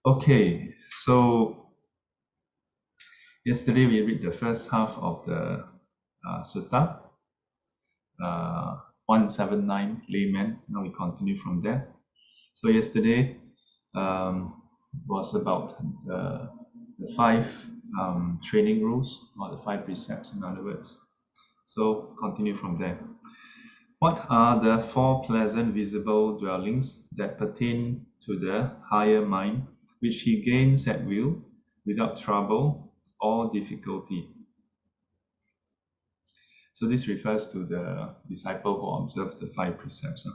Okay, so yesterday we read the first half of the Sutta, 179 Layman. Now we continue from there. So yesterday was about the five training rules, or the five precepts, in other words. So continue from there. What are the four pleasant visible dwellings that pertain to the higher mind, which he gains at will, without trouble or difficulty? So this refers to the disciple who observed the five precepts.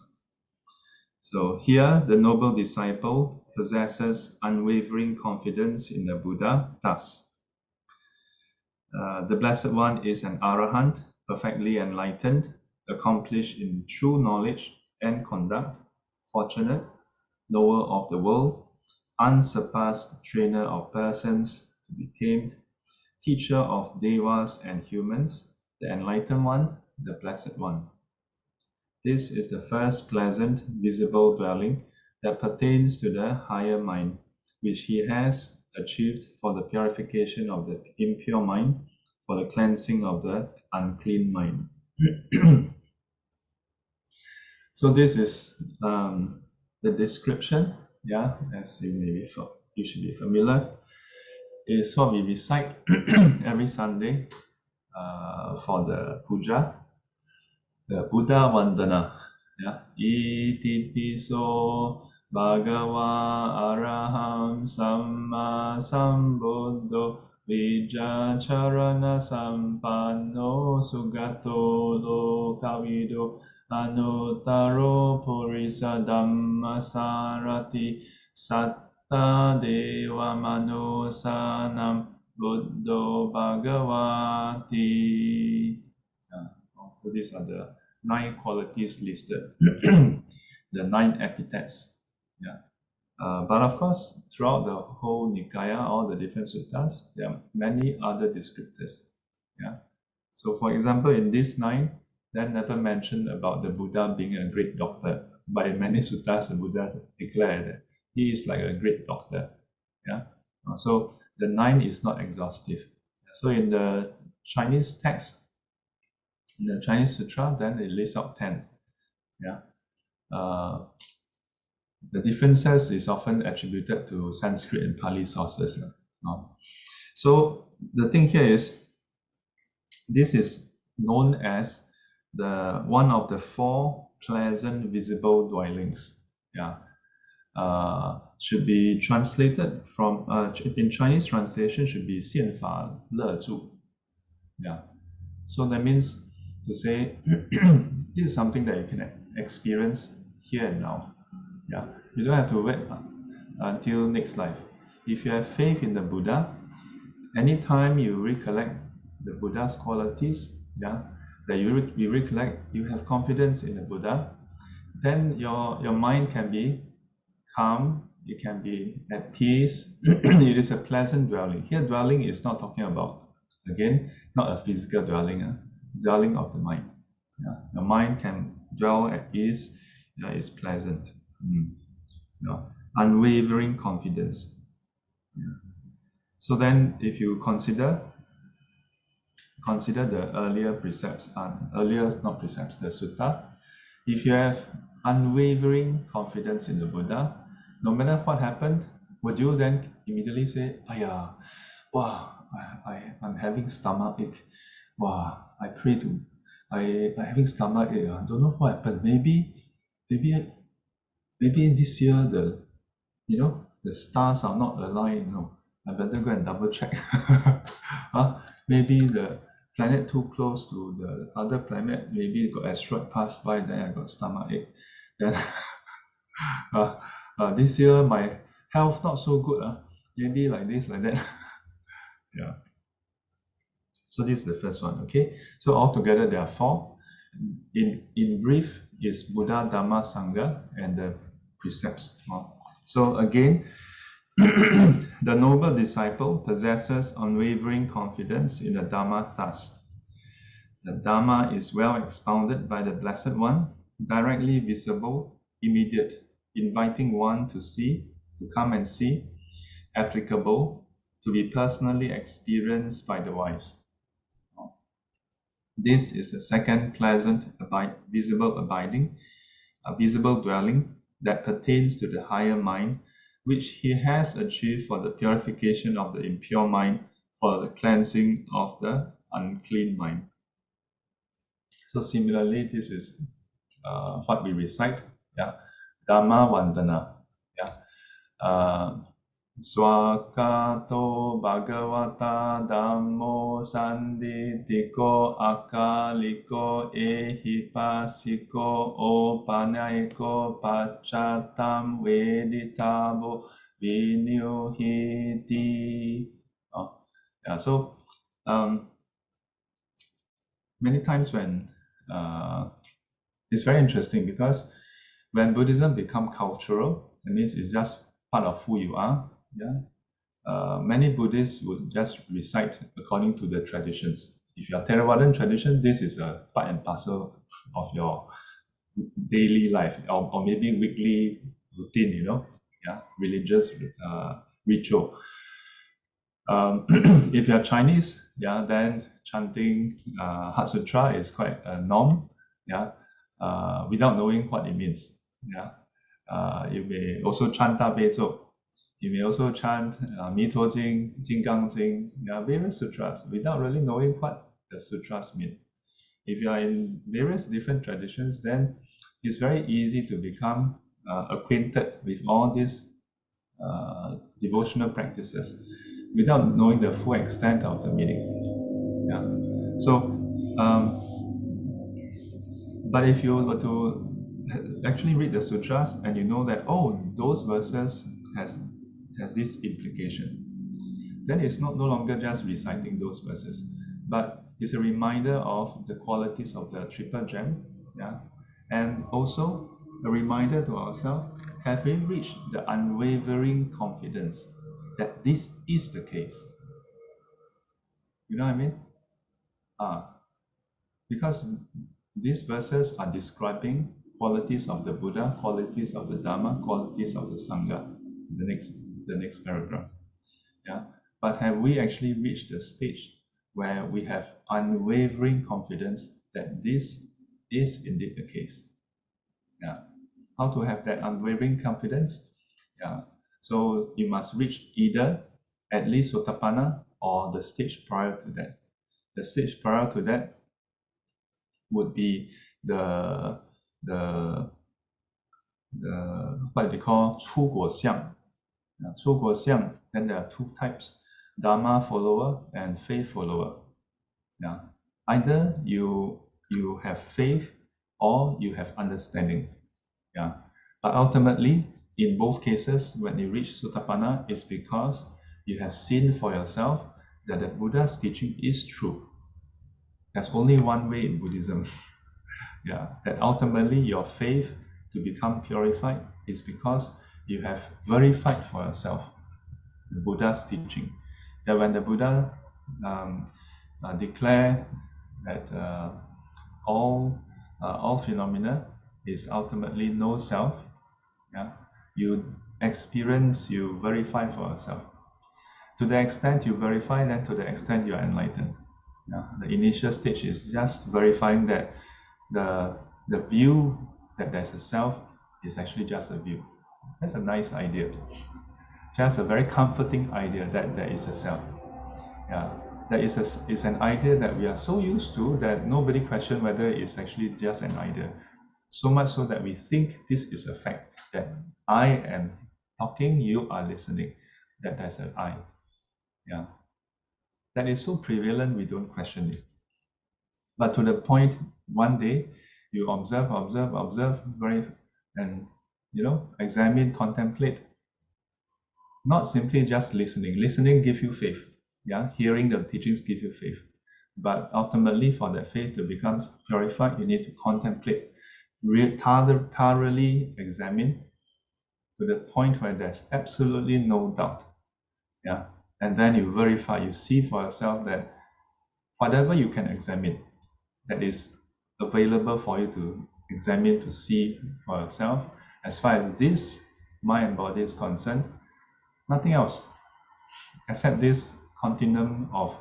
So here, the noble disciple possesses unwavering confidence in the Buddha. Thus, the Blessed One is an Arahant, perfectly enlightened, accomplished in true knowledge and conduct, fortunate, knower of the world, unsurpassed trainer of persons to be tamed, teacher of devas and humans, the enlightened one, the Blessed One. This is the first pleasant visible dwelling that pertains to the higher mind, which he has achieved for the purification of the impure mind, for the cleansing of the unclean mind. So this is the description, as you should be familiar, is what we recite every Sunday for the puja, the Buddha Vandana. Iti piso Bhagava Araham Samma Sambuddho Vijacharana Sampanno Sugato Lokavido Anuttaro Purisa Dhammasarati Satta Deva Manosanam Buddho Bhagavati. So these are the 9 qualities listed, the 9 epithets. But of course, throughout the whole Nikaya, all the different suttas, there are many other descriptors. So for example, in this 9, they never mentioned about the Buddha being a great doctor. But in many suttas, the Buddha declared that he is like a great doctor. So the 9 is not exhaustive. So in the Chinese text, in the Chinese sutra, then it lists out 10. The differences is often attributed to Sanskrit and Pali sources. So the thing here is, this is known as the one of the 4 pleasant visible dwellings. Should be translated from in Chinese translation should be 宪法乐住. So that means to say this is something that you can experience here and now. You don't have to wait until next life. If you have faith in the Buddha, anytime you recollect the Buddha's qualities, that you recollect, you have confidence in the Buddha, then your mind can be calm, it can be at peace. It is a pleasant dwelling. Here, dwelling is not talking about, again, not a physical dwelling, dwelling of the mind. The mind can dwell at ease, it's pleasant. Unwavering confidence. So then, if you consider the earlier precepts, the sutta, if you have unwavering confidence in the Buddha, no matter what happened, would you then immediately say, I'm having stomach ache. I'm having stomach ache. Don't know what happened. Maybe this year the stars are not aligned. I better go and double check. Maybe the planet too close to the other planet, maybe got asteroid passed by, then I got stomach ache. Then this year my health not so good. Maybe like this, like that. So this is the first one. Okay. So altogether there are 4. In brief, is Buddha, Dhamma, Sangha, and the precepts. So again, the noble disciple possesses unwavering confidence in the Dhamma thus. The Dhamma is well expounded by the Blessed One, directly visible, immediate, inviting one to come and see, applicable to be personally experienced by the wise. This is the second pleasant visible abiding, a visible dwelling that pertains to the higher mind, which he has achieved for the purification of the impure mind, for the cleansing of the unclean mind. So similarly, this is what we recite. Yeah, Dhamma Vandana. Yeah, Swakato Bhagavata Dhammo Sanditiko Akaliko Ehipasiko Opanaiko Pachatam Veditabo Vinyuhiti. Oh, yeah, so many times when it's very interesting because when Buddhism become cultural, it means it's just part of who you are. Yeah, many Buddhists would just recite according to the traditions. If you are Theravadan tradition, this is a part and parcel of your daily life, or maybe weekly routine. Yeah, religious ritual. If you are Chinese, yeah, then chanting Heart Sutra is quite a norm. Yeah, without knowing what it means. Yeah, you may also chant Da Bei Zhou. You may also chant Mi To Jing, Jing Gang Jing, various sutras without really knowing what the sutras mean. If you are in various different traditions, then it's very easy to become acquainted with all these devotional practices without knowing the full extent of the meaning. Yeah. So, but if you were to actually read the sutras and you know that, oh, those verses has this implication, then it's no longer just reciting those verses, but it's a reminder of the qualities of the triple gem, yeah, and also a reminder to ourselves: have we reached the unwavering confidence that this is the case? You know what I mean? Because these verses are describing qualities of the Buddha, qualities of the Dhamma, qualities of the Sangha. The next paragraph. Yeah. But have we actually reached the stage where we have unwavering confidence that this is indeed the case? Yeah. How to have that unwavering confidence? Yeah. So you must reach either at least Sotapanna or the stage prior to that. The stage prior to that would be the what they call 出果相. 出果相, then there are two types: Dharma follower and faith follower. Yeah. Either you have faith or you have understanding. Yeah. But ultimately, in both cases, when you reach Sotapanna, it's because you have seen for yourself that the Buddha's teaching is true. There's only one way in Buddhism. Yeah. That ultimately your faith to become purified is because you have verified for yourself the Buddha's teaching. That when the Buddha declare that all phenomena is ultimately no self, yeah, you experience, you verify for yourself. To the extent you verify, then to the extent you are enlightened. Yeah. The initial stage is just verifying that the view that there's a self is actually just a view. That's a nice idea. Just a very comforting idea that there is a self. Yeah, that is an idea that we are so used to that nobody question whether it's actually just an idea. So much so that we think this is a fact, that I am talking, you are listening, that there's an I. Yeah, that is so prevalent we don't question it. But to the point, one day you observe, and examine, contemplate. Not simply just listening. Listening gives you faith. Yeah, hearing the teachings give you faith. But ultimately, for that faith to become purified, you need to contemplate, thoroughly examine to the point where there's absolutely no doubt. Yeah, and then you verify, you see for yourself that whatever you can examine, that is available for you to examine, to see for yourself, as far as this mind and body is concerned, nothing else. except this continuum of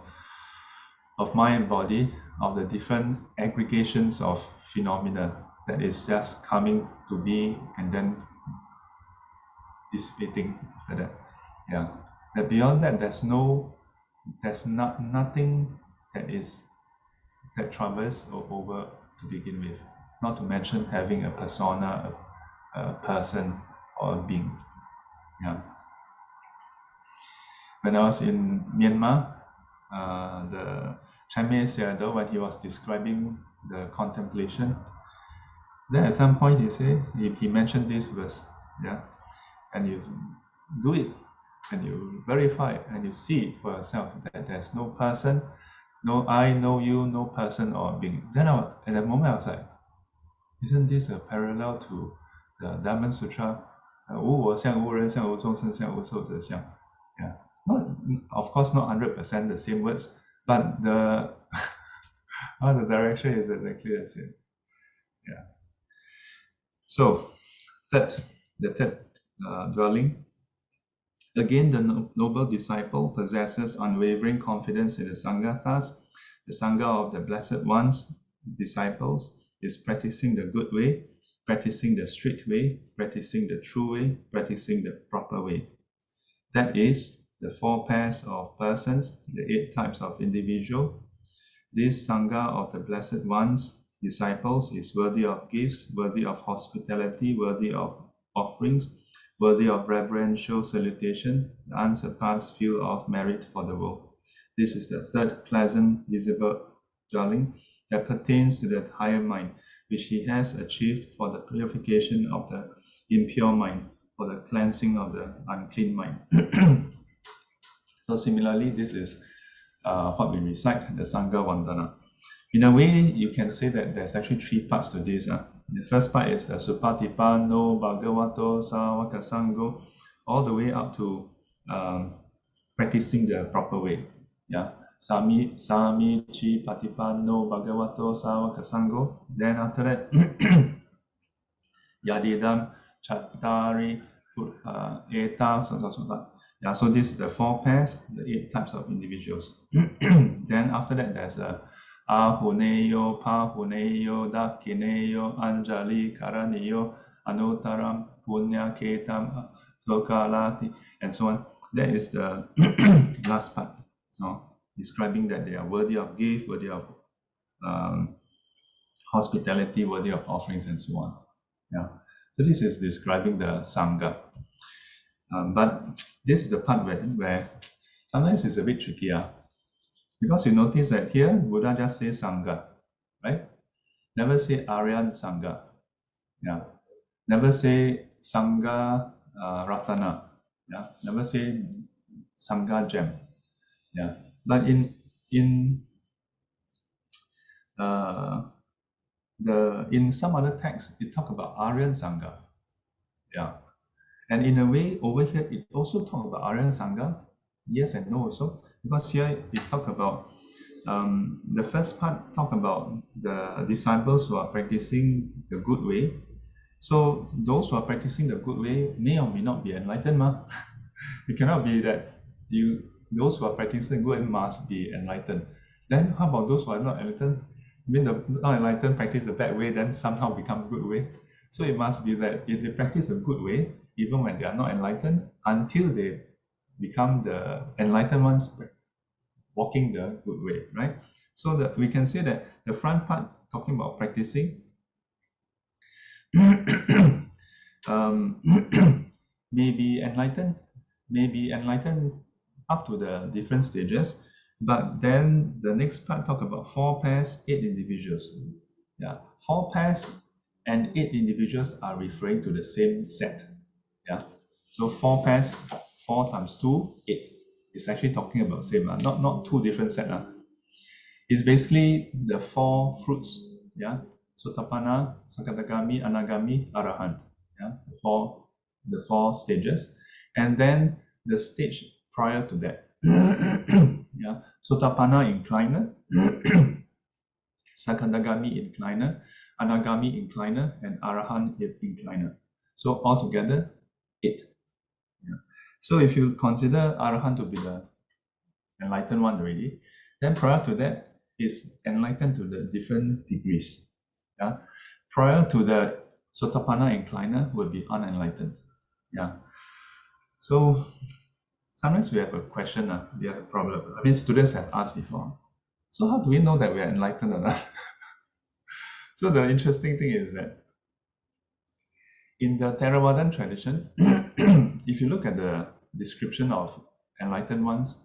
mind and body, of the different aggregations of phenomena that is just coming to be and then dissipating after that. Yeah. That beyond that, there's nothing that traverses over to begin with. Not to mention having a persona, a person, or a being. Yeah. When I was in Myanmar, the Chinese Sayadaw, when he was describing the contemplation, then at some point he mentioned this verse, yeah, and you do it, and you verify, and you see it for yourself that there's no person, no I, no you, no person or being. Then at that moment I was like, isn't this a parallel to the Diamond Sutra? 无我相, 无人相, 无众生相, 无寿者相. Yeah, not of course not 100% the same words, but the the direction is exactly the same. Yeah. So the third dwelling. Again, the noble disciple possesses unwavering confidence in the Sangha. Thus, the Sangha of the Blessed Ones, disciples, is practicing the good way, practicing the strict way, practicing the true way, practicing the proper way. That is, the 4 pairs of persons, the 8 types of individual. This Sangha of the Blessed Ones, disciples, is worthy of gifts, worthy of hospitality, worthy of offerings, worthy of reverential salutation, the unsurpassed field of merit for the world. This is the third pleasant visible dwelling that pertains to that higher mind, which he has achieved for the purification of the impure mind, for the cleansing of the unclean mind. So similarly, this is what we recite, the Sangha Vandana. In a way, you can say that there's actually 3 parts to this. The first part is the Supatipano Bhagavato Sāvaka Sangho, all the way up to practicing the proper way. Yeah, Sami Chi Patipano Bhagavato Sāvaka Sangho. Then after that, Yadidam Chattari Eta Sutta. Yeah, so this is the 4 pairs, the 8 types of individuals. Then after that, there's a Ahuneyo, Pahuneyo, Dakineyo, Anjali, Karaniyo, Anuttaram, Punya, Ketam, Slokalati, and so on. That is the last part, describing that they are worthy of gift, worthy of hospitality, worthy of offerings, and so on. Yeah. So this is describing the Sangha. But this is the part where sometimes it's a bit trickier. Because you notice that here, Buddha just says Sangha, right? Never say Aryan Sangha. Yeah. Never say Sangha Ratana. Yeah. Never say Sangha Gem. Yeah. But in some other texts, it talk about Aryan Sangha. Yeah. And in a way, over here, it also talk about Aryan Sangha. Yes and no also. Because here it talk about the first part talk about the disciples who are practicing the good way. So those who are practicing the good way may or may not be enlightened. It cannot be that those who are practicing good must be enlightened. Then how about those who are not enlightened? I mean, the not enlightened practice the bad way, then somehow become good way. So it must be that if they practice a good way, even when they are not enlightened, until they become the enlightened ones, walking the good way, right? So that we can say that the front part talking about practicing may be enlightened up to the different stages, but then the next part talk about 4 pairs, 8 individuals. Yeah, 4 pairs and 8 individuals are referring to the same set. Yeah, so 4 pairs, 4 times 2, 8. It's actually talking about same, not 2 different sets. It's basically the 4 fruits. Yeah, Sotapanna, Sakadagami, Anagami, Arahant. Yeah, the four stages, and then the stage prior to that. Yeah, Sotapanna incliner, Sakadagami incliner, Anagami incliner, and Arahant incliner. So altogether 8. Yeah. So if you consider Arahant to be the enlightened one already. Then prior to that is enlightened to the different degrees. Yeah. Prior to the Sotapanna incliner would be unenlightened. Yeah. So sometimes we have a question, we have a problem. I mean, students have asked before. So how do we know that we are enlightened or not? So the interesting thing is that in the Theravadan tradition, if you look at the description of enlightened ones,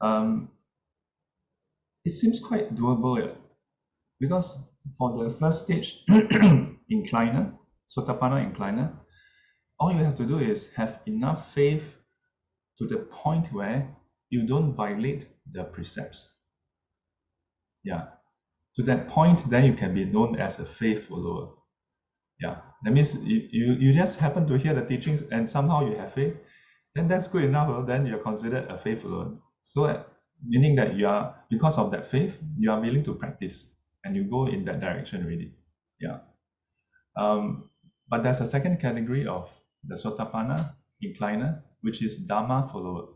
um, it seems quite doable. Yeah. Because for the first stage incliner, Sotapanna incliner, all you have to do is have enough faith to the point where you don't violate the precepts. Yeah. To that point, then you can be known as a faith follower. Yeah. That means you just happen to hear the teachings and somehow you have faith, then that's good enough. Then you're considered a faith follower. So meaning that you are, because of that faith, you are willing to practice and you go in that direction already. Yeah. But there's a second category of the Sotapanna incliner, which is Dharma follower.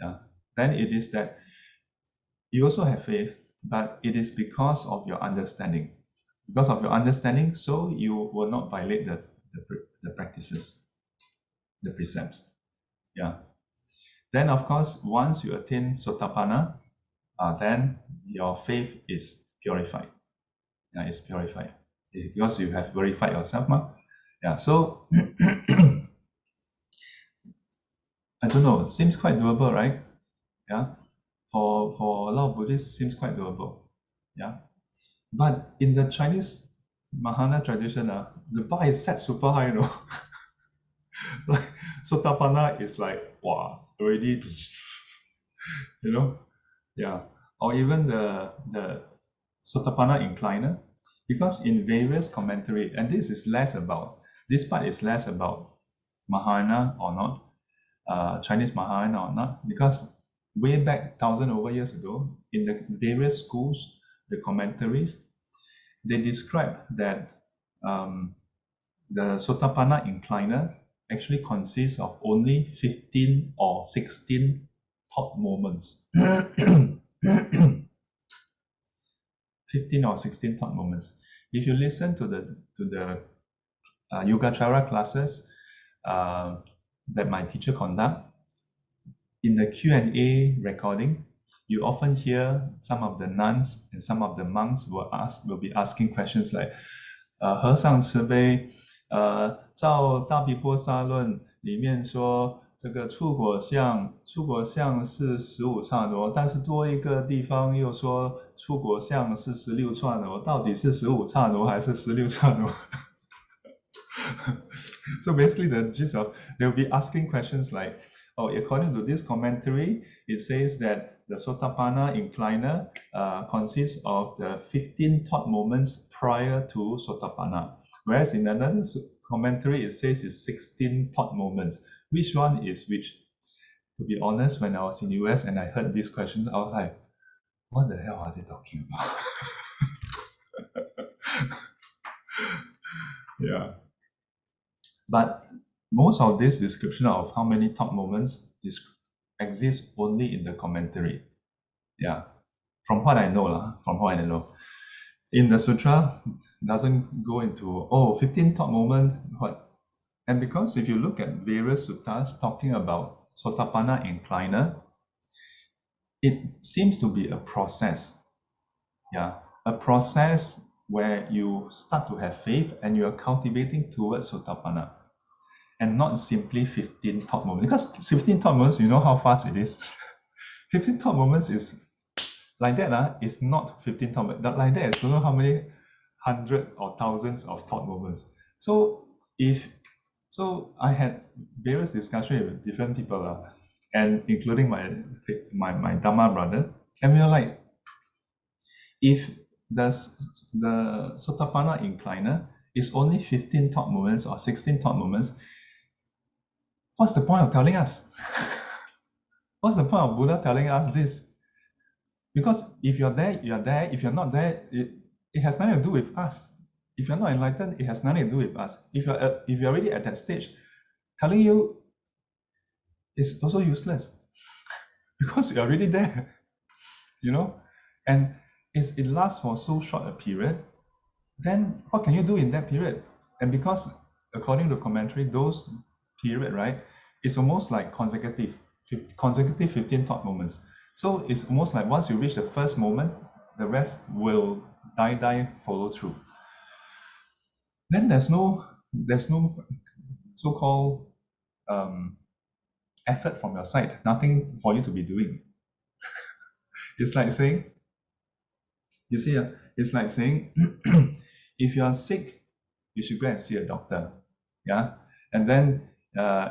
Yeah. Then it is that you also have faith, but it is because of your understanding. Because of your understanding, so you will not violate the practices, the precepts. Yeah. Then, of course, once you attain Sotapanna, then your faith is purified. Yeah, it's purified because you have verified yourself. Yeah. So I don't know. It seems quite doable, right? Yeah. For a lot of Buddhists, it seems quite doable. Yeah. But in the Chinese Mahayana tradition, the bar is set super high, like Sotapanna is like, wow, already, yeah. Or even the Sotapanna incliner, because in various commentary, and this part is less about Mahayana or not, Chinese Mahayana or not, because way back 1,000 over years ago, in the various schools, the commentaries, they describe that the Sotapanna incliner actually consists of only 15 or 16 thought moments. 15 or 16 thought moments. If you listen to the Yogacara classes that my teacher conduct, in the Q&A recording, you often hear some of the nuns and some of the monks will be asking questions like, 和尚慈悲，照大毗婆沙论里面说，这个出果相是15刹那，但是多一个地方又说出果相是16刹那，到底是15刹那还是16刹那？ So basically, the gist of they'll be asking questions like, oh, according to this commentary, it says that the Sotapanna incliner consists of the 15 thought moments prior to Sotapanna, whereas in another commentary it says it's 16 thought moments. Which one is which? To be honest, when I was in US and I heard this question, I was like, what the hell are they talking about? Yeah. But most of this description of how many thought moments exist only in the commentary. Yeah, from what I know, in the sutra doesn't go into 15 thought moment what, and because if you look at various suttas talking about Sotapanna incliner, it seems to be a process. Yeah, a process where you start to have faith and you are cultivating towards Sotapanna, and not simply 15 thought moments. Because 15 thought moments, you know how fast it is. 15 thought moments is like that. It's not 15 thought moments. Like that is don't know how many hundred or thousands of thought moments. So I had various discussions with different people, and including my Dhamma brother, and we were like, if the Sotapanna incliner is only 15 thought moments or 16 thought moments, what's the point of telling us? What's the point of Buddha telling us this? Because if you're there, you're there. If you're not there, it has nothing to do with us. If you're not enlightened, it has nothing to do with us. If you're already at that stage, telling you is also useless. because you're already there, you know. And it lasts for so short a period, then what can you do in that period? And because according to commentary, those period, right, it's almost like consecutive 15 thought moments. So it's almost like once you reach the first moment, the rest will die follow through. Then there's no so-called effort from your side, nothing for you to be doing. It's like saying, you see, it's like saying, if you are sick, you should go and see a doctor. Yeah. And then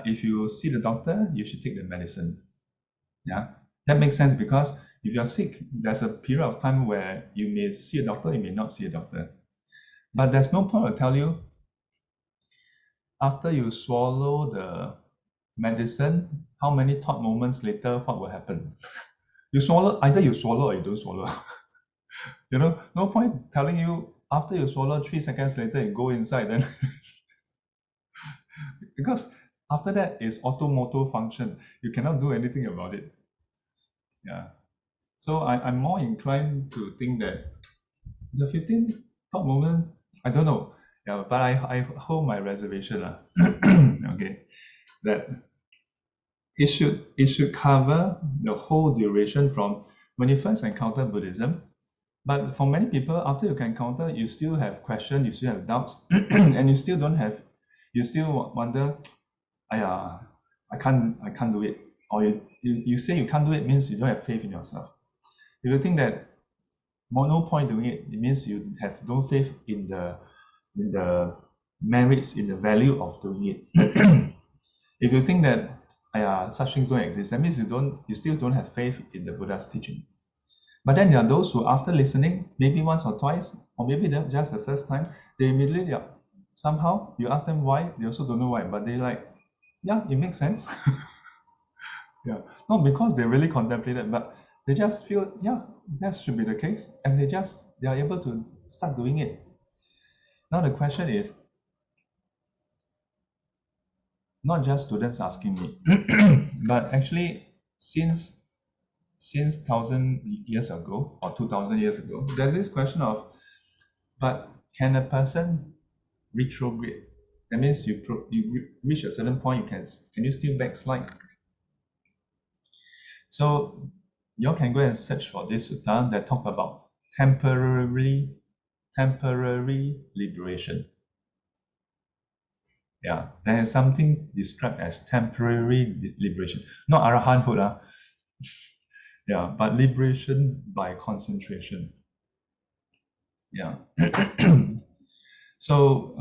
if you see the doctor, you should take the medicine. Yeah. That makes sense because if you're sick, there's a period of time where you may see a doctor, you may not see a doctor. But there's no point to tell you after you swallow the medicine, how many thought moments later, what will happen? Either you swallow or you don't swallow. No point telling you after you swallow 3 seconds later, you go inside, then because after that is automotor function. You cannot do anything about it. Yeah. So I'm more inclined to think that the 15 top moment, I don't know. Yeah, but I hold my reservation. Okay. That it should cover the whole duration from when you first encounter Buddhism. But for many people, after you can encounter, you still have questions, you still have doubts, and you still wonder, I can't do it. Or you say you can't do it means you don't have faith in yourself. If you think that no point doing it, it means you have no faith in the merits, in the value of doing it. If you think that such things don't exist, that means you still don't have faith in the Buddha's teaching. But then there are those who, after listening, maybe once or twice, or maybe just the first time, they immediately, somehow, you ask them why, they also don't know why, but they like, yeah, it makes sense. Yeah, not because they really contemplated, but they just feel, yeah, that should be the case, and they are able to start doing it. Now the question is, not just students asking me, but actually since 1,000 years ago or 2,000 years ago, there's this question of, but can a person retrograde? That means you reach a certain point, can you still backslide? So you all can go and search for this sutta that talk about temporary liberation. Yeah, there is something described as temporary liberation, not arahanthood, yeah, but liberation by concentration. Yeah. So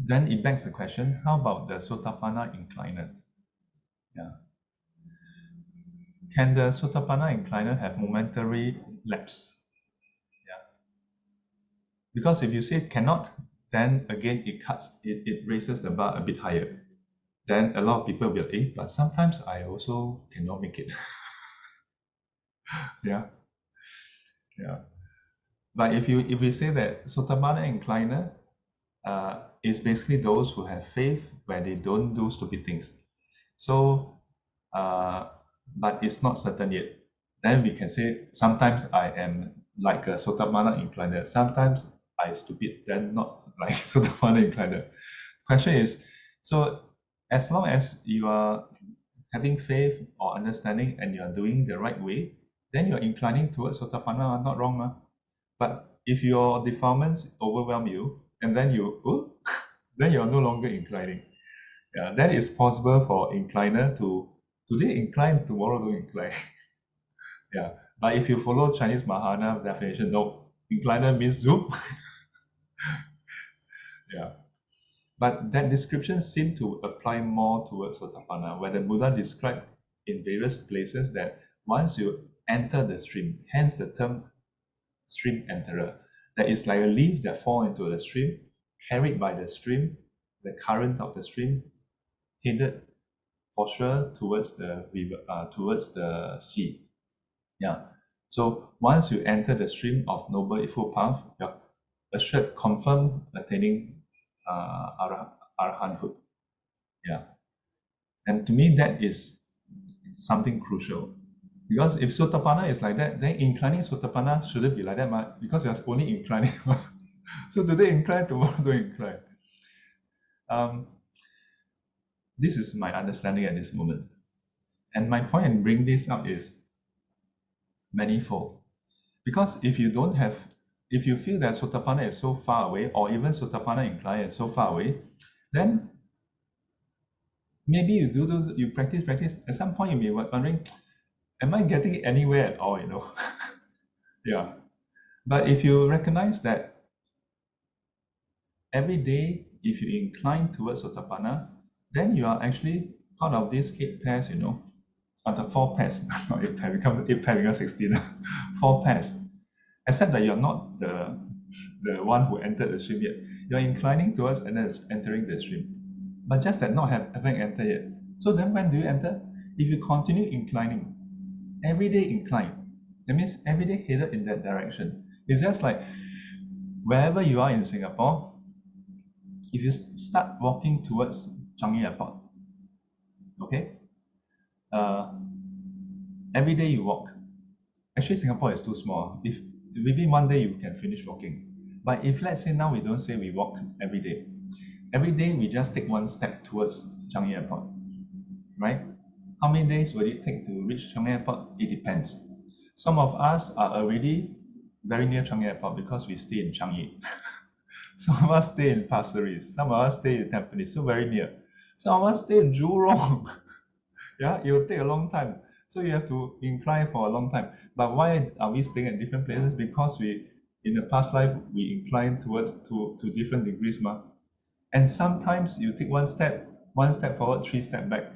then it begs the question: how about the Sotapanna incliner? Yeah. Can the Sotapanna incliner have momentary lapse? Yeah. Because if you say cannot, then again it raises the bar a bit higher. Then a lot of people will, but sometimes I also cannot make it. Yeah. Yeah. But if we say that Sotapanna incliner is basically those who have faith where they don't do stupid things. So, but it's not certain yet. Then we can say sometimes I am like a Sotapanna incliner. Sometimes I stupid, then not like Sotapanna incliner. Question is, so as long as you are having faith or understanding and you are doing the right way, then you're inclining towards Sotapanna, not wrong. But if your defilements overwhelm you and then then you're no longer inclining. Yeah, that is possible for incliner to today incline, tomorrow don't incline. Yeah, but if you follow Chinese Mahana definition, no, incliner means zoom. Yeah, but that description seemed to apply more towards Sotapanna, where the Buddha described in various places that once you enter the stream, hence the term stream enterer, that is like a leaf that fall into the stream, carried by the stream, the current of the stream, headed for sure towards the river, towards the sea. Yeah. So once you enter the stream of noble eightfold path, you're assured, confirm attaining arahanthood. Yeah. And to me, that is something crucial. Because if Sotapanna is like that, then inclining Sotapanna shouldn't be like that much because you're only inclining. So today incline, tomorrow don't incline. Um, this is my understanding at this moment. And my point in bringing this up is manifold. Because if you don't have, if you feel that Sotapanna is so far away, or even Sotapanna incline is so far away, then maybe you practice. At some point, you'll be wondering, am I getting anywhere at all? Yeah. But if you recognize that every day, if you incline towards Sotapanna, then you are actually part of these 8 pairs, or the 4 pairs, not 8 pair, become 8 pair become 16, 4 pairs. Except that you're not the one who entered the stream yet. You're inclining towards and then entering the stream. But just that not having entered yet. So then when do you enter? If you continue inclining, every day incline, that means every day headed in that direction. It's just like wherever you are in Singapore, if you start walking towards Changi Airport, okay, every day you walk. Actually, Singapore is too small. If within one day you can finish walking. But if let's say now we don't say we walk every day we just take one step towards Changi Airport, right? How many days will it take to reach Changi Airport? It depends. Some of us are already very near Changi Airport because we stay in Changi. Some of us stay in Pasir Ris. Some of us stay in Tampines, so very near. Some of us stay in Jurong. Yeah, it will take a long time. So you have to incline for a long time. But why are we staying at different places? Because in the past life, we incline towards to different degrees, ma. And sometimes you take one step forward, 3 steps back.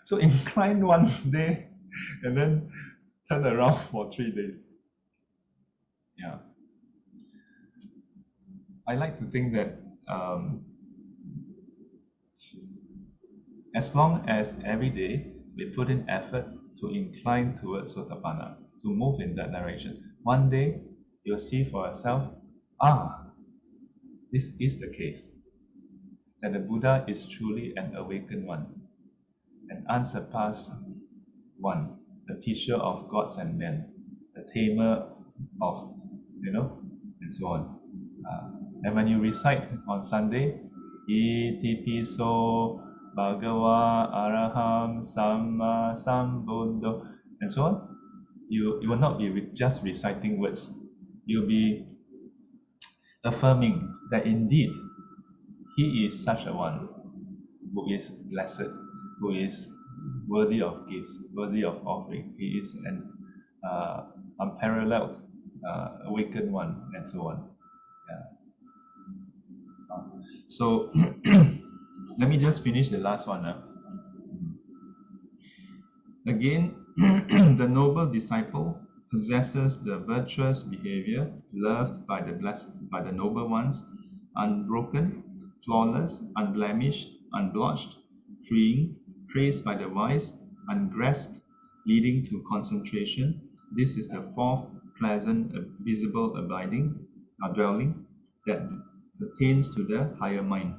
So incline one day and then turn around for 3 days. Yeah. I like to think that as long as every day we put in effort to incline towards Sotapanna, to move in that direction, one day you'll see for yourself, this is the case, that the Buddha is truly an awakened one, an unsurpassed one, the teacher of gods and men, the tamer of, and so on. And when you recite on Sunday, Iti piso bhagava araham samma sambuddho, and so on, you will not be just reciting words. You'll be affirming that indeed he is such a one who is blessed, who is worthy of gifts, worthy of offering. He is an unparalleled awakened one, and so on. Yeah. So let me just finish the last one. Again, the noble disciple possesses the virtuous behavior loved by the noble ones, unbroken, flawless, unblemished, unblotched, freeing, praised by the wise, ungrasped, leading to concentration. This is the fourth pleasant visible abiding dwelling that pertains to the higher mind,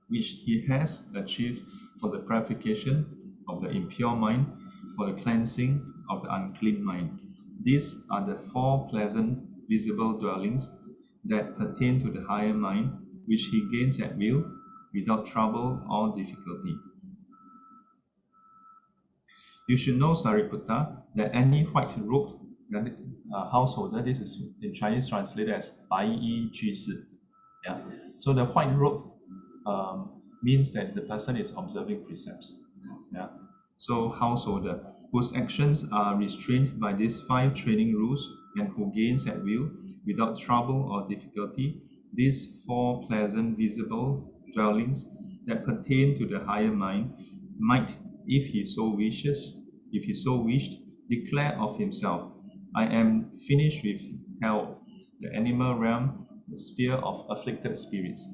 which he has achieved for the purification of the impure mind, for the cleansing of the unclean mind. These are the four pleasant visible dwellings that pertain to the higher mind, which he gains at will, without trouble or difficulty. You should know, Sariputta, that any white-robed householder, this is in Chinese translated as 白衣居士. Yeah. So the white robe means that the person is observing precepts. Yeah. So householder whose actions are restrained by these 5 training rules and who gains at will without trouble or difficulty these 4 pleasant visible dwellings that pertain to the higher mind might, if he so wished, declare of himself, I am finished with hell, the animal realm, the sphere of afflicted spirits.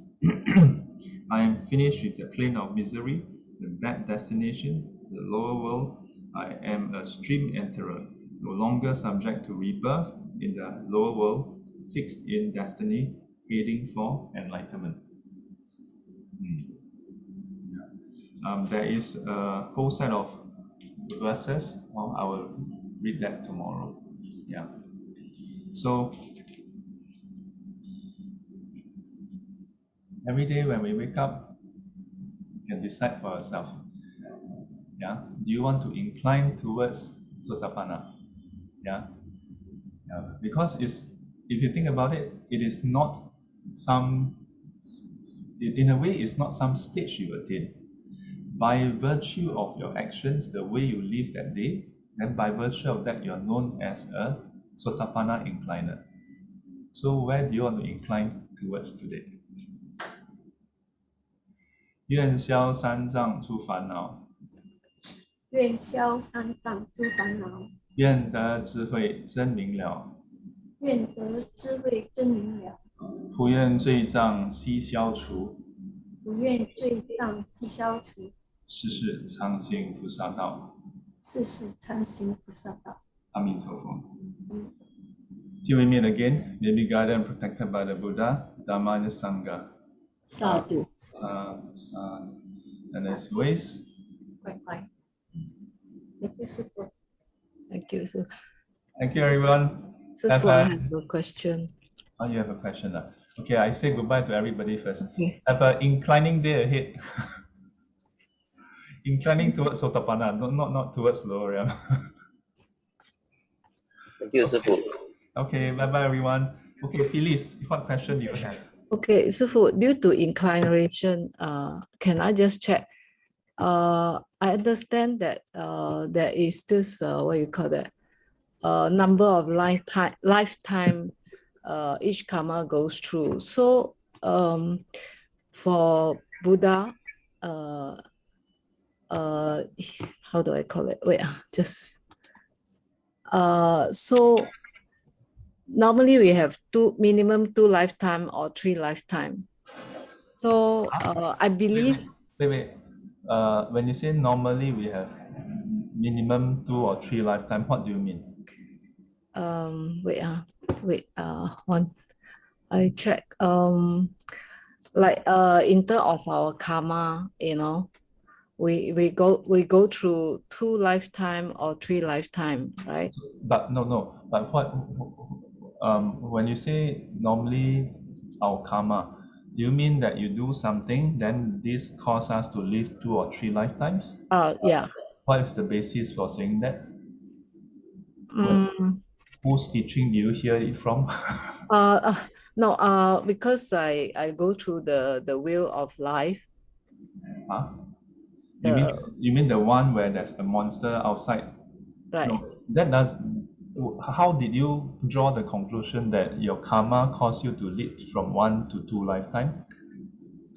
I am finished with the plane of misery, the bad destination, the lower world. I am a stream enterer, no longer subject to rebirth in the lower world, fixed in destiny, heading for enlightenment. There is a whole set of verses. Well, I will read that tomorrow. Yeah. So every day when we wake up, you can decide for yourself. Yeah. Do you want to incline towards Sotapanna? Yeah. Yeah. Because it's, if you think about it, it is not some, in a way, it's not some stage you attain. By virtue of your actions, the way you live that day, then by virtue of that, you are known as a Sotapanna incliner. So where do you want to incline towards today? 愿消三障诸烦恼，愿消三障诸烦恼，愿得智慧真明了，愿得智慧真明了，普愿罪障悉消除，不愿罪障悉消除，世世常行菩萨道。世世常行菩萨道。阿弥陀佛。Till we meet again, may be guided and protected by the Buddha, Dhamma and the Sangha. Sadhu. Sadhu, sadhu. And as always, 乖乖，也就是说， Thank you. So, thank you everyone. Sir, I have a question. Oh, you have a question. Okay, I say goodbye to everybody first. Okay. Have an inclining day ahead. Inclining towards Sotapanna, not towards lower realm. Thank you, Sifu. Okay, bye-bye everyone. Okay, Phyllis, what question you have? Okay, so for due to inclination, can I just check? I understand that there is this what you call that number of lifetime each karma goes through. So for Buddha, how do I call it? Wait, just so normally we have minimum two lifetime or 3 lifetime. So I believe. Wait. When you say normally we have minimum 2 or 3 lifetime, what do you mean? One. I check. Like in terms of our karma, you know, we go through 2 lifetime or 3 lifetime, right? But no. But what when you say normally our karma, do you mean that you do something, then this causes us to live 2 or 3 lifetimes? Yeah. What is the basis for saying that? Whose teaching do you hear it from? No, because I go through the wheel of life. Huh? You mean the one where there's a monster outside? Right. No, that does. How did you draw the conclusion that your karma caused you to live from 1 to 2 lifetime,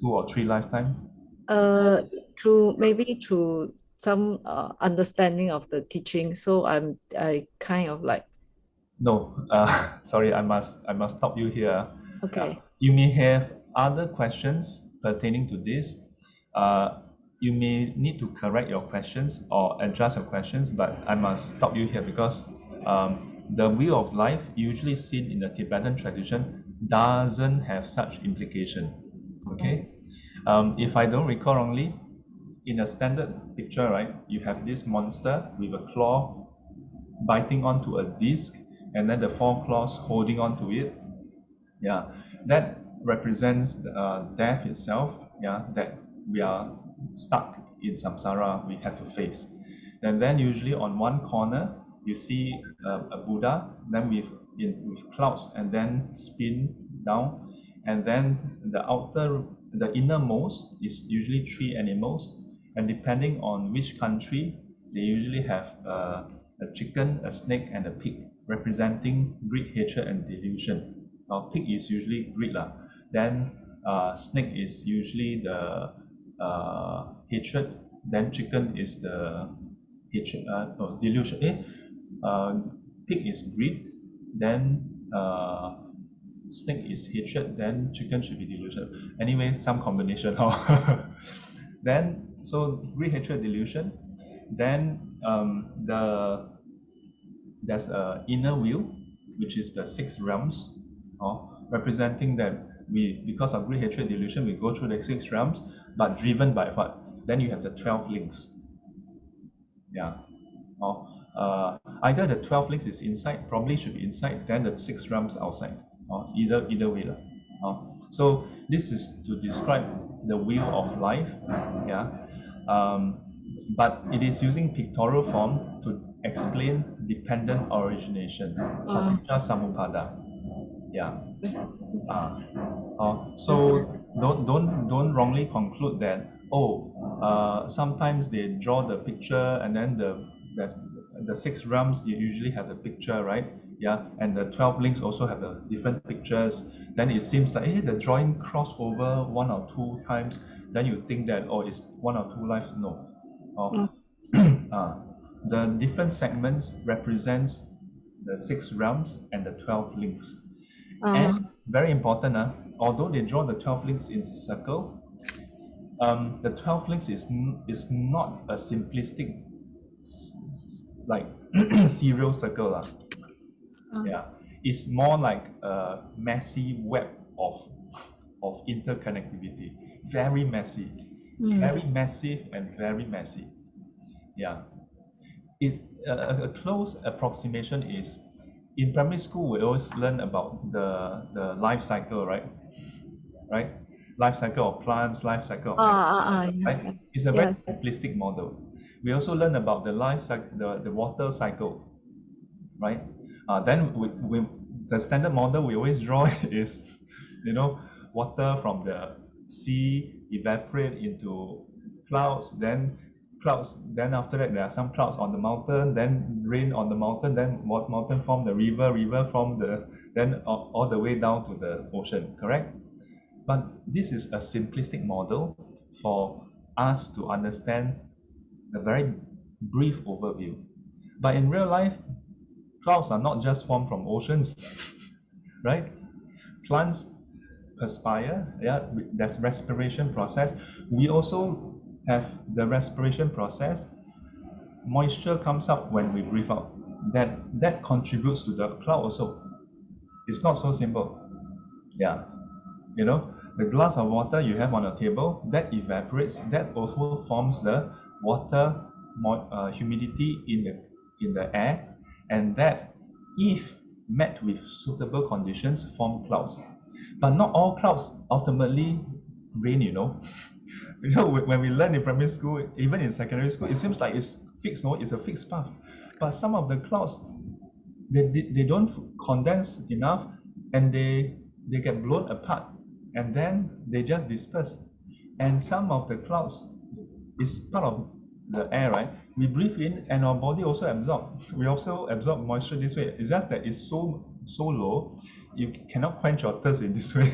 2 or 3 lifetime? Through some understanding of the teaching. So I kind of like. No, sorry, I must stop you here. Okay. You may have other questions pertaining to this. You may need to correct your questions or adjust your questions, but I must stop you here because the wheel of life, usually seen in the Tibetan tradition, doesn't have such implication. Okay? If I don't recall wrongly, in a standard picture, right, you have this monster with a claw biting onto a disc, and then the 4 claws holding onto it. Yeah, that represents death itself. Yeah, that we are stuck in samsara, we have to face. And then usually on one corner you see a Buddha, then with clouds, and then spin down, and then the innermost is usually 3 animals, and depending on which country, they usually have a chicken, a snake, and a pig, representing greed, hatred, and delusion. Now, pig is usually greed lah. Then snake is usually the hatred. Then chicken is the hatred. Delusion. Pig is greed. Then snake is hatred. Then chicken should be delusion. Anyway, some combination. Then so greed, hatred, delusion. Then there's a inner wheel, which is the 6 realms, representing that because of greed, hatred, delusion, we go through the 6 realms, but driven by what? Then you have the 12 links. Yeah. Or either the 12 links is inside, probably should be inside, then the 6 realms outside. Or either way. So this is to describe the wheel of life. Yeah. But it is using pictorial form to explain dependent origination, paticca samuppada. Yeah. So don't wrongly conclude that sometimes they draw the picture and then the 6 realms you usually have the picture, right? Yeah, and the 12 links also have the different pictures. Then it seems like the drawing cross over 1 or 2 times. Then you think that it's 1 or 2 lives. No. The different segments represents the 6 realms and the 12 links. And very important, although they draw the 12 links in circle, the 12 links is not a simplistic like serial circle. Yeah, it's more like a messy web of interconnectivity. Very messy, very massive and very messy. Yeah. It's a close approximation is in primary school we always learn about the life cycle, right? Life cycle of plants, life cycle of animals, right? It's a very simplistic model. We also learn about the life cycle, the water cycle, right? Then the standard model we always draw is, water from the sea evaporate into clouds, then after that there are some clouds on the mountain, then rain on the mountain, then mountain form the river from then all the way down to the ocean, correct? But this is a simplistic model for us to understand a very brief overview. But in real life, clouds are not just formed from oceans, right? Plants perspire, there's respiration process. We also have the respiration process. Moisture comes up when we breathe out. That contributes to the cloud also. It's not so simple. Yeah. The glass of water you have on a table, that evaporates, that also forms the water humidity in the air, and that, if met with suitable conditions, form clouds. But not all clouds ultimately rain, when we learn in primary school, even in secondary school, it seems like it's fixed, it's a fixed path. But some of the clouds, they don't condense enough, and they get blown apart, and then they just disperse. And some of the clouds is part of the air, right? We breathe in and our body also absorb. We also absorb moisture this way. It's just that it's so low, you cannot quench your thirst in this way.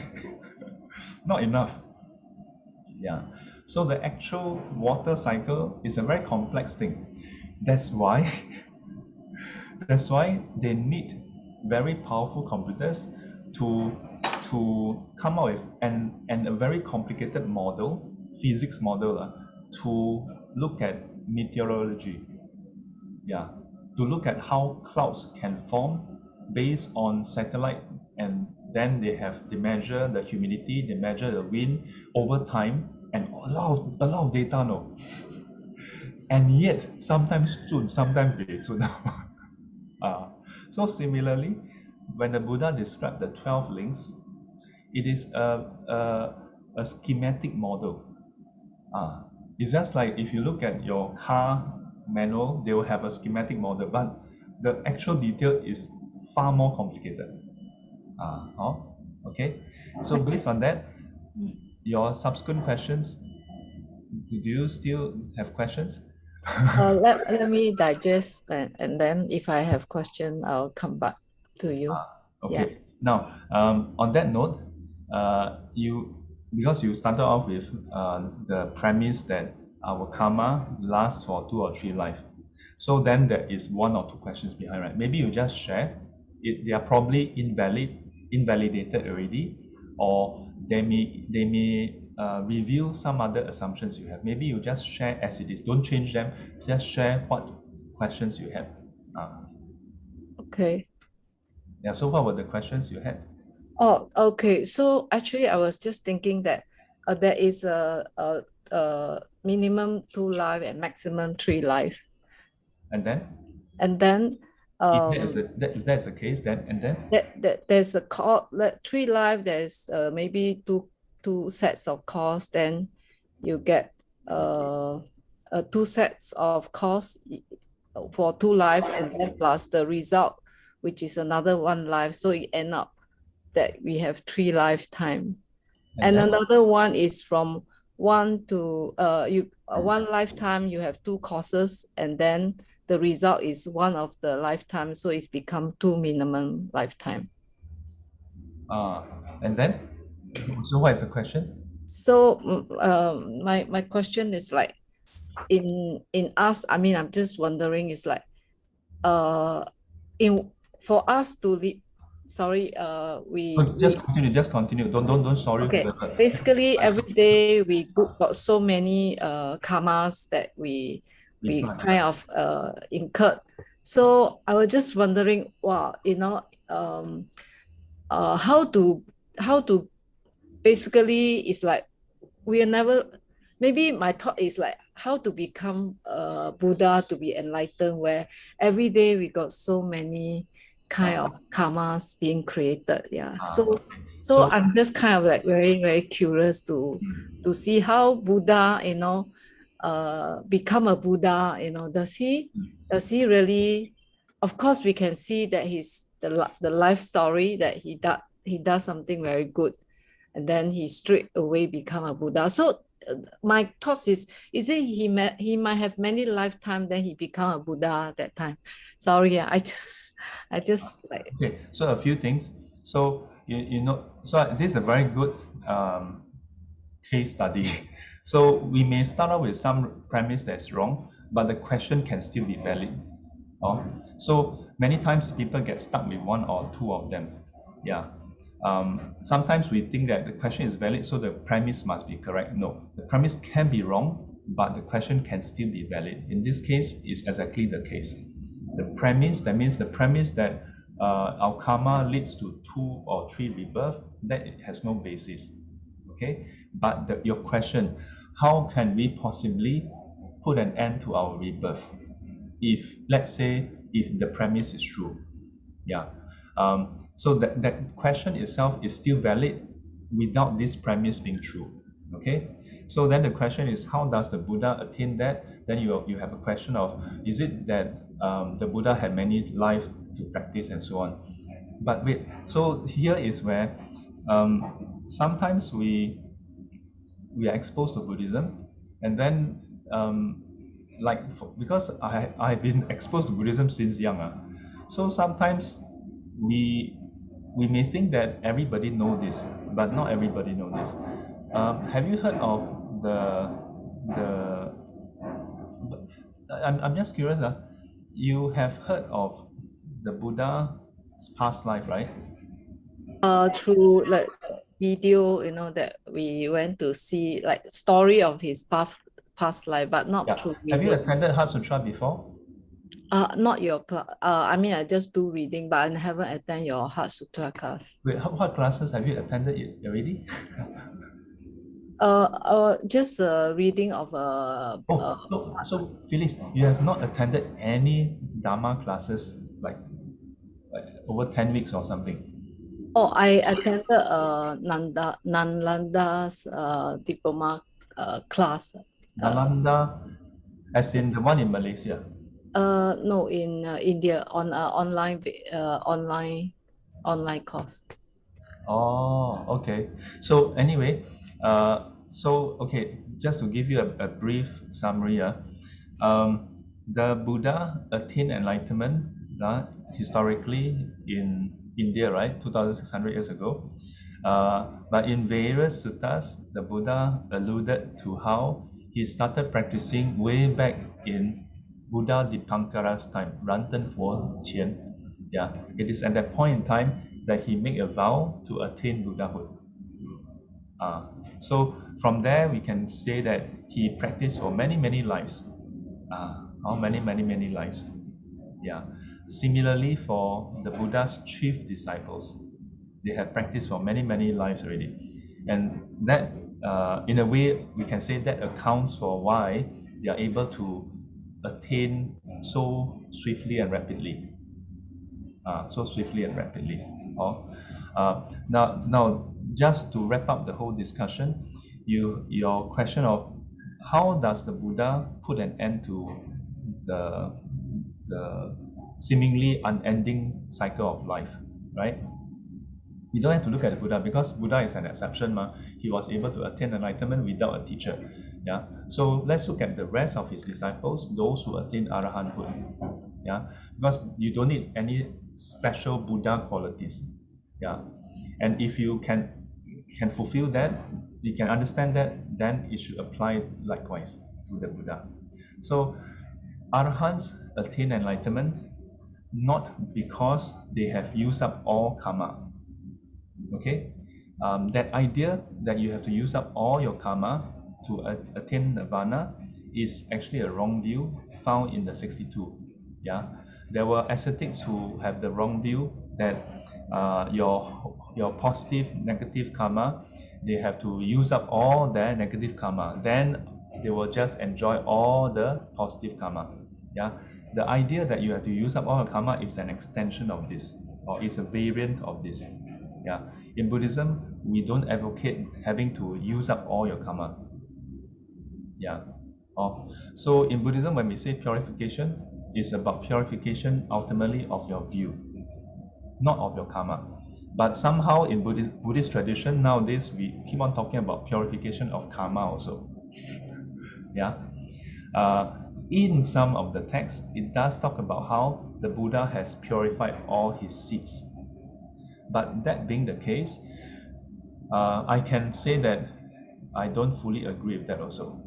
Not enough. Yeah. So the actual water cycle is a very complex thing. That's why they need very powerful computers to come up with and a very complicated model, physics model, to look at meteorology. Yeah, to look at how clouds can form based on satellite, and then they measure the humidity, they measure the wind over time, and a lot of data, no. And yet sometimes zun, sometimes bai zun. So similarly, when the Buddha described the 12 links, it is a schematic model. It's just like if you look at your car manual, they will have a schematic model, but the actual detail is far more complicated. Okay. So based on that, your subsequent questions, do you still have questions? Let me digest, and then if I have question, I'll come back to you. Okay. Now, on that note, because you started off with the premise that our karma lasts for 2 or 3 lives. So then there is 1 or 2 questions behind, right? Maybe you just share. They are probably invalidated already, or they may reveal some other assumptions you have. Maybe you just share as it is. Don't change them. Just share what questions you have. Okay. Yeah, so what were the questions you had? Oh, okay. So actually, I was just thinking that there is a minimum 2 life and maximum 3 life. And then, And then if that's the case, then and then. there's a call, like 3 life, there's maybe two sets of course, then you get two sets of course for 2 life, and then plus the result, which is another 1 life, so it end up that we have 3 lifetime. And then another one is from one to you 1 lifetime you have 2 courses, and then the result is one of the lifetime, so it's become 2 minimum lifetime. And then, so what is the question? So my question is like, in us, I mean, I'm just wondering, is like uh in for us to live, sorry, Just continue. Don't sorry okay, whoever. basically every day we got so many karmas that we Reply. kind of incurred. So I was just wondering, wow, how to basically, it's like we are never, maybe my thought is like how to become Buddha, to be enlightened, where every day we got so many kind Ah, of karmas being created. Yeah. So okay. so So, I'm just kind of like very, very curious to see how Buddha, become a Buddha, does he really, of course we can see that the life story that he does something very good, and then he straight away become a Buddha. So my thoughts is it he might have many lifetime, then he become a Buddha that time. Sorry, yeah, I just like, okay, so a few things. So so this is a very good case study. So we may start out with some premise that's wrong, but the question can still be valid. Oh, so many times people get stuck with one or two of them. Yeah. Sometimes we think that the question is valid, so the premise must be correct. No, the premise can be wrong, but the question can still be valid. In this case, is exactly the case. The premise, that means the premise that our karma leads to 2 or 3 rebirth, that it has no basis. Okay, but your question, how can we possibly put an end to our rebirth? If, let's say, if the premise is true, yeah, so that question itself is still valid without this premise being true. Okay, so then the question is, how does the Buddha attain that? Then you have a question of, is it that the Buddha had many lives to practice and so on? But wait, so here is where sometimes we are exposed to Buddhism, and then because I've been exposed to Buddhism since young, so sometimes we we may think that everybody know this, but not everybody know this. Have you heard of the I'm just curious, you have heard of the Buddha's past life, right? through like video, that we went to see, like story of his past life, but not Yeah. through Have you video. attended Heart Sutra before? Not your class. I mean, I just do reading, but I haven't attend your Heart Sutra class. Wait, what classes have you attended already? Just reading of Oh, so Phyllis, you have not attended any Dharma classes like over 10 weeks or something? oh, I attended Nanlanda's diploma class. Nalanda, as in the one in Malaysia. No, in India, on online course. Oh, okay. So anyway, okay, just to give you a brief summary, the Buddha attained enlightenment historically in India, right, 2,600 years ago. But in various suttas, the Buddha alluded to how he started practicing way back in Buddha Dipankara's time, 燃灯佛前. Yeah, it is at that point in time that he made a vow to attain Buddhahood. So from there, we can say that he practiced for many, many lives. How many lives? Yeah. Similarly, for the Buddha's chief disciples, they have practiced for many, many lives already. And that, in a way, we can say that accounts for why they are able to attain so swiftly and rapidly. So swiftly and rapidly. Or now, just to wrap up the whole discussion, your question of how does the Buddha put an end to the the seemingly unending cycle of life, right? We don't have to look at the Buddha because Buddha is an exception. He was able to attain enlightenment without a teacher. Yeah. So let's look at the rest of his disciples, those who attain arahanthood. Yeah. Because you don't need any special Buddha qualities. Yeah. And if you can fulfill that, you can understand that, then it should apply likewise to the Buddha. So arahants attain enlightenment not because they have used up all karma. Okay, that idea that you have to use up all your karma to attain nirvana is actually a wrong view found in the 62. Yeah, there were ascetics who have the wrong view that your positive, negative karma, they have to use up all their negative karma, then they will just enjoy all the positive karma. Yeah, the idea that you have to use up all your karma is an extension of this, or is a variant of this. Yeah, in Buddhism, we don't advocate having to use up all your karma. Yeah. So in Buddhism, when we say purification, it's about purification ultimately of your view, not of your karma. But somehow in Buddhist tradition nowadays, we keep on talking about purification of karma also. Yeah. In some of the texts, it does talk about how the Buddha has purified all his seeds. But that being the case, I can say that I don't fully agree with that also.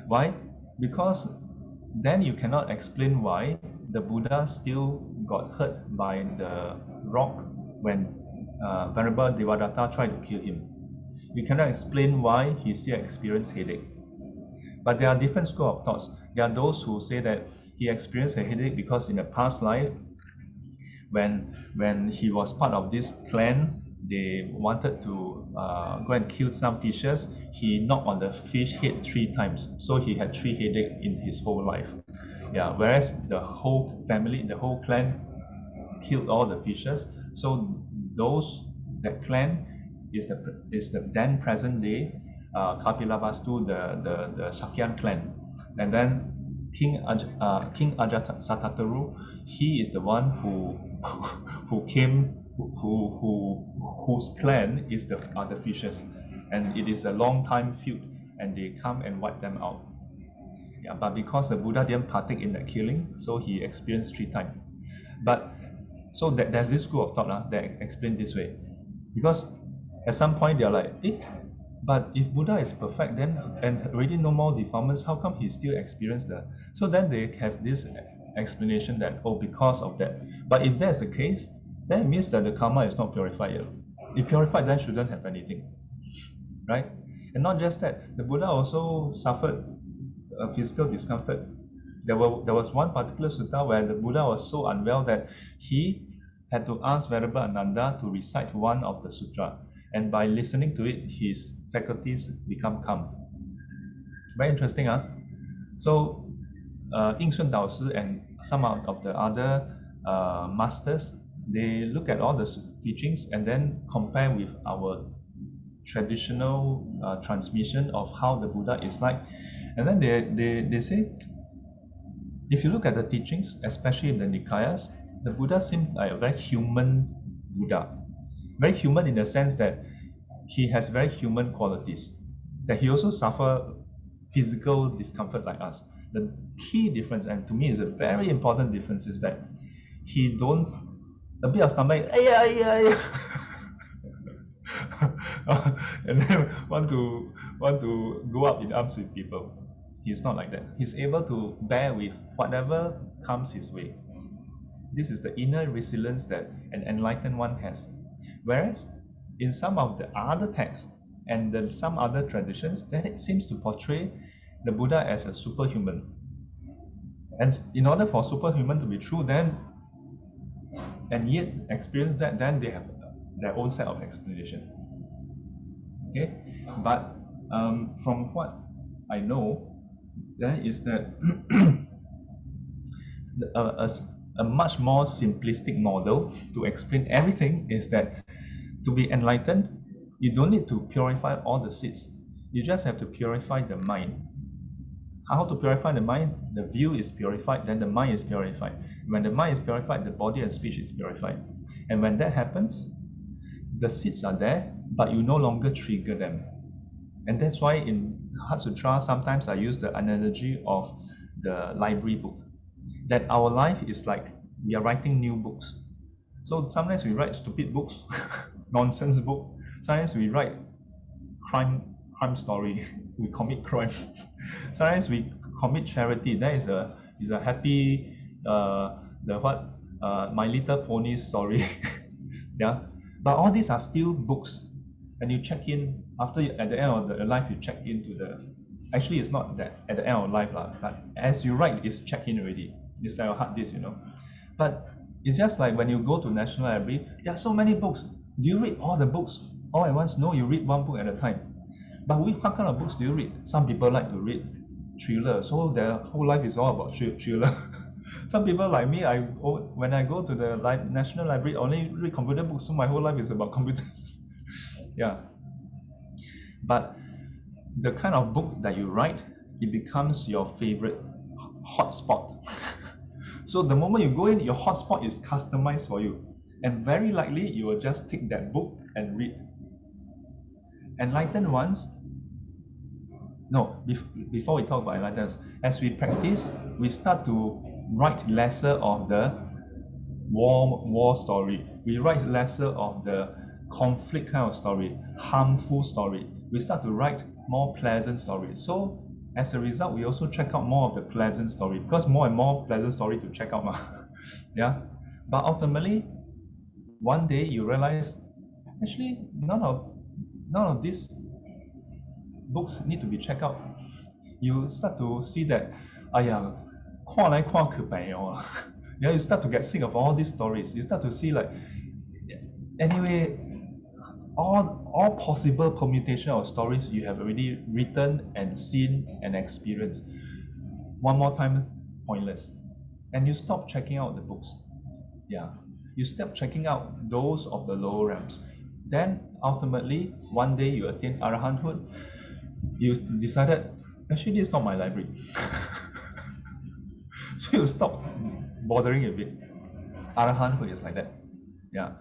Why? Because then you cannot explain why the Buddha still got hurt by the rock when Venerable Devadatta tried to kill him. You cannot explain why he still experienced headache. But there are different school of thoughts. There are those who say that he experienced a headache because in a past life, when he was part of this clan, they wanted to go and kill some fishes. He knocked on the fish head 3 times, so he had 3 headaches in his whole life. Yeah, whereas the whole family, the whole clan killed all the fishes. So that clan is the then present day Kapilavastu, the Sakyan clan, and then King Ajatasatataru, he is the one who came whose clan is the fishes, and it is a long time feud, and they come and wipe them out. Yeah, but because the Buddha didn't partake in that killing, so he experienced 3 times. But so there's this school of thought that explain this way, because at some point they're like, but if Buddha is perfect then and already no more defilements, how come he still experienced that? So then they have this explanation that, because of that. But if that's the case, then it means that the karma is not purified yet. If purified, then shouldn't have anything, right? And not just that, the Buddha also suffered physical discomfort. There was one particular sutta where the Buddha was so unwell that he had to ask Venerable Ananda to recite one of the sutra, and by listening to it, his faculties become calm. Very interesting, huh? So, Ying Sun Dao Shi and some of the other masters, they look at all the teachings and then compare with our traditional transmission of how the Buddha is like, and then they say, if you look at the teachings, especially in the Nikayas, the Buddha seems like a very human Buddha. Very human in the sense that he has very human qualities, that he also suffer physical discomfort like us. The key difference, and to me is a very important difference, is that he don't, a bit of stomach, and then want to go up in arms with people. He's not like that. He's able to bear with whatever comes his way. This is the inner resilience that an enlightened one has. Whereas in some of the other texts and some other traditions, then it seems to portray the Buddha as a superhuman. And in order for superhuman to be true, then and yet experience that, then they have their own set of explanation. Okay, but from what I know, then is that a, a, a much more simplistic model to explain everything is that to be enlightened, you don't need to purify all the seeds. You just have to purify the mind. How to purify the mind? The view is purified, then the mind is purified. When the mind is purified, the body and speech is purified. And when that happens, the seeds are there, but you no longer trigger them. And that's why in Heart Sutra, sometimes I use the analogy of the library book. That our life is like we are writing new books. So sometimes we write stupid books, nonsense book. Sometimes we write crime story. We commit crime. Sometimes we commit charity. That is a happy My Little Pony story. Yeah, but all these are still books. And you check in after at the end of the life, you check into the. Actually, it's not that at the end of life lah, but as you write, it's check in already. It's like a hard disk, you know. But it's just like when you go to National Library, there are so many books. Do you read all the books all at once? No, you read one book at a time. But what kind of books do you read? Some people like to read thriller, so their whole life is all about thriller. Some people like me, when I go to the National Library, I only read computer books, so my whole life is about computers. Yeah. But the kind of book that you write, it becomes your favorite hotspot. So the moment you go in, your hotspot is customized for you. And very likely, you will just take that book and read. Enlightened ones, no, before we talk about enlightened, as we practice, we start to write lesser of the war story. We write lesser of the conflict kind of story, harmful story. We start to write more pleasant stories. So as a result, we also check out more of the pleasant story, because more and more pleasant story to check out. Yeah. But ultimately, one day you realize, actually, none of these books need to be checked out. You start to see that, yeah, you start to get sick of all these stories. You start to see like, anyway, all possible permutation of stories you have already written and seen and experienced. One more time, pointless. And you stop checking out the books. Yeah. You stop checking out those of the lower realms. Then ultimately, one day you attain arahanthood. You decided, actually, this is not my library. So you stop bothering a bit. Arahanthood is like that. Yeah.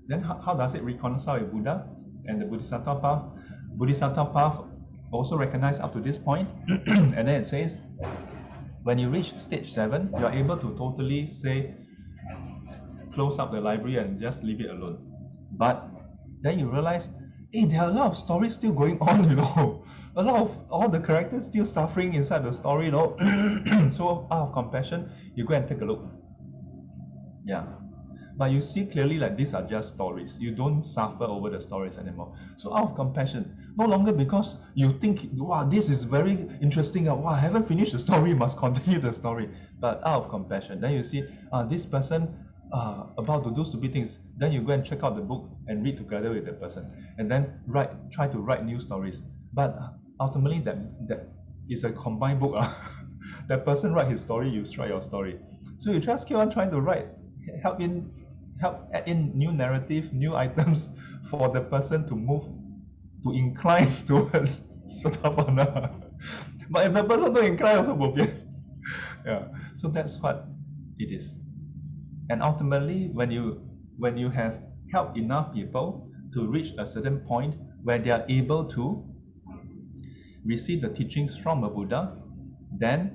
Then how does it reconcile with Buddha and the Bodhisattva path? Bodhisattva path also recognized up to this point. And then it says, when you reach stage 7, you are able to totally say, close up the library and just leave it alone. But then you realize, hey, there are a lot of stories still going on, you know. A lot of all the characters still suffering inside the story, you know. So out of compassion, you go and take a look. Yeah. But you see clearly like these are just stories. You don't suffer over the stories anymore. So out of compassion, no longer because you think, wow, this is very interesting. Wow, I haven't finished the story, must continue the story. But out of compassion, then you see, this person about to do stupid things. Then you go and check out the book and read together with the person, and then try to write new stories. But ultimately, that is a combined book. That person write his story, you write your story. So you just keep on trying to write, add in new narrative, new items for the person to incline towards Sotapanna. But if the person don't incline, also bo pian. Yeah. So that's what it is. And ultimately, when you have helped enough people to reach a certain point where they are able to receive the teachings from a Buddha, then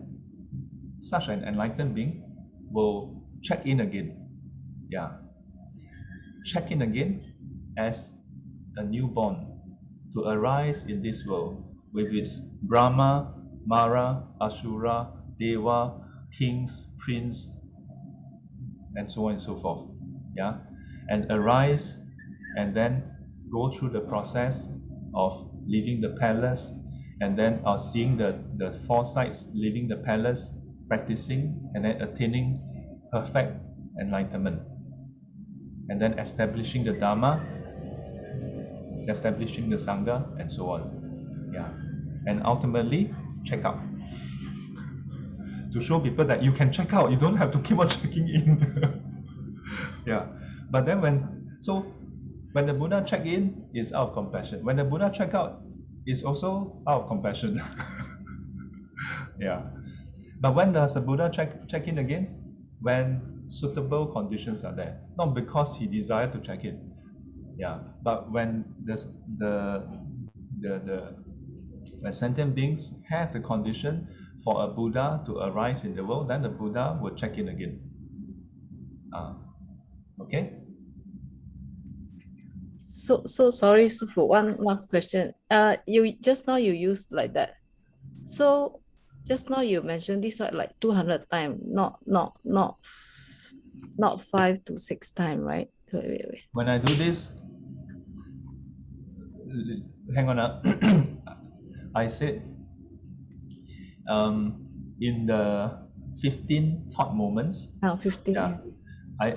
such an enlightened being will check in again. Yeah. Check in again as a newborn to arise in this world with its Brahma, Mara, Asura, Deva, kings, prince, and so on and so forth. Yeah. And arise and then go through the process of leaving the palace, and then seeing the four sights, leaving the palace, practicing, and then attaining perfect enlightenment, and then establishing the Dharma, establishing the Sangha, and so on. Yeah. And ultimately, check out. To show people that you can check out, you don't have to keep on checking in. Yeah, but then when the Buddha check in, it's out of compassion. When the Buddha check out, it's also out of compassion. Yeah, but when does the Buddha check in again? When suitable conditions are there, not because he desired to check in. Yeah, but when when sentient beings have the condition for a Buddha to arise in the world, then the Buddha will check in again. Okay. So sorry for one last question. You just now you used like that. So just now you mentioned this like 200 times, not 5 to 6 times, right? Wait. When I do this, hang on. I said in the 15 thought moments. 15. Yeah, I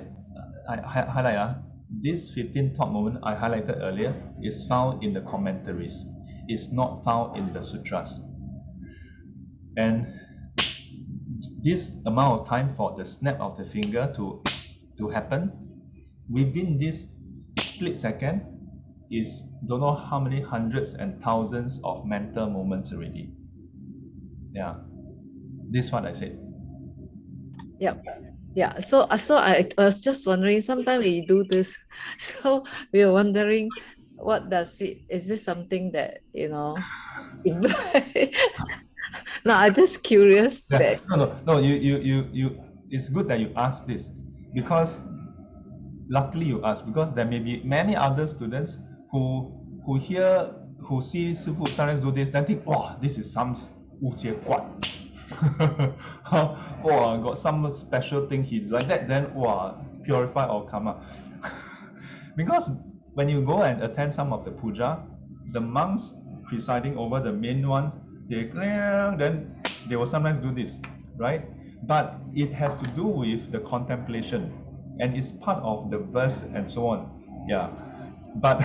highlight this 15 thought moment I highlighted earlier is found in the commentaries. It's not found in the sutras. And this amount of time for the snap of the finger to happen within this split second is don't know how many hundreds and thousands of mental moments already. Yeah, this one I said. Yep. Yeah, so I was just wondering, sometimes we do this, so we were wondering, what does it, is this something that, no, I'm just curious that. No, you, it's good that you asked this, because luckily you asked, because there may be many other students who see Sifu sometimes do this, then think, wow, this is some 无节怪. Wow, got some special thing he like that, then wow, purify all karma. Because when you go and attend some of the puja, the monks presiding over the main one, then they will sometimes do this, right? But it has to do with the contemplation, and it's part of the verse and so on. Yeah, but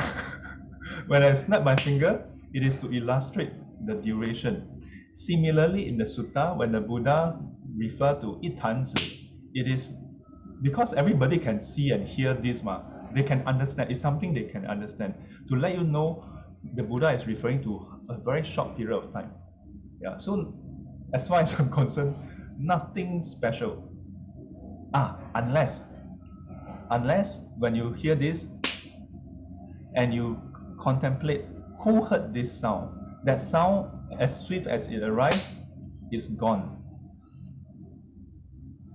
when I snap my finger, it is to illustrate the duration. Similarly, in the sutta, when the Buddha referred to itanzi, it is because everybody can see and hear this, they can understand. It's something they can understand. To let you know, the Buddha is referring to a very short period of time. Yeah. So, as far as I'm concerned, nothing special. Unless when you hear this and you contemplate who heard this sound, that sound, as swift as it arrives, is gone.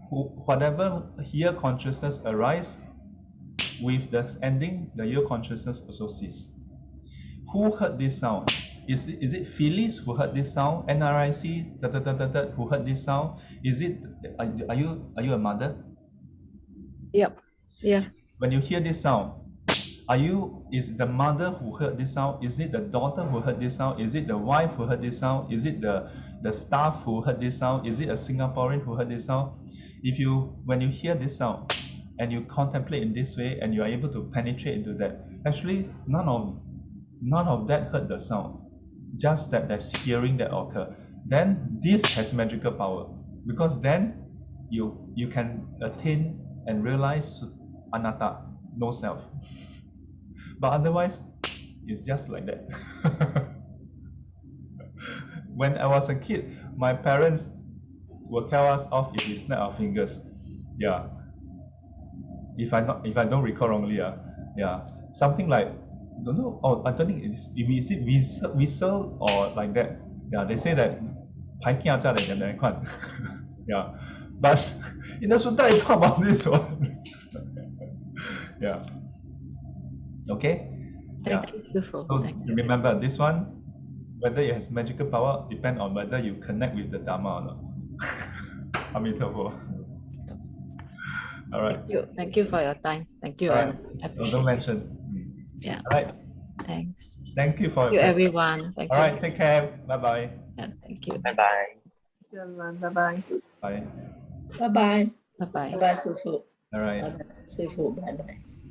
Whatever here consciousness arise, with the ending, the ear consciousness also cease. Who heard this sound? Is it Phyllis who heard this sound? NRIC who heard this sound? Is it are you a mother? Yep. Yeah. When you hear this sound, is it the mother who heard this sound? Is it the daughter who heard this sound? Is it the wife who heard this sound? Is it the staff who heard this sound? Is it a Singaporean who heard this sound? When you hear this sound and you contemplate in this way and you are able to penetrate into that, actually none of that heard the sound, just that there's hearing that occur. Then this has magical power, because then you can attain and realize anatta, no self. But otherwise, it's just like that. When I was a kid, my parents will tell us off if we snap our fingers. Yeah. If I don't recall wrongly, yeah, something like, don't know. Oh, I don't think is it whistle or like that. Yeah, they say that. Yeah, but in the sutta I talk about this one. Yeah. Okay. Thank you. So remember this one, whether it has magical power depend on whether you connect with the Dharma or not. Amitabha. All right. Thank you for your time. Thank you. All right. I appreciate Don't it. mention. Yeah. All right. Thanks. Thank you for Thank you, everyone. Thank All you. right. Take care. Bye-bye. Yeah, thank you. Bye-bye. Bye bye. Bye. Bye bye. Bye-bye. Bye bye, Sư phụ. All right. Sư phụ, bye bye.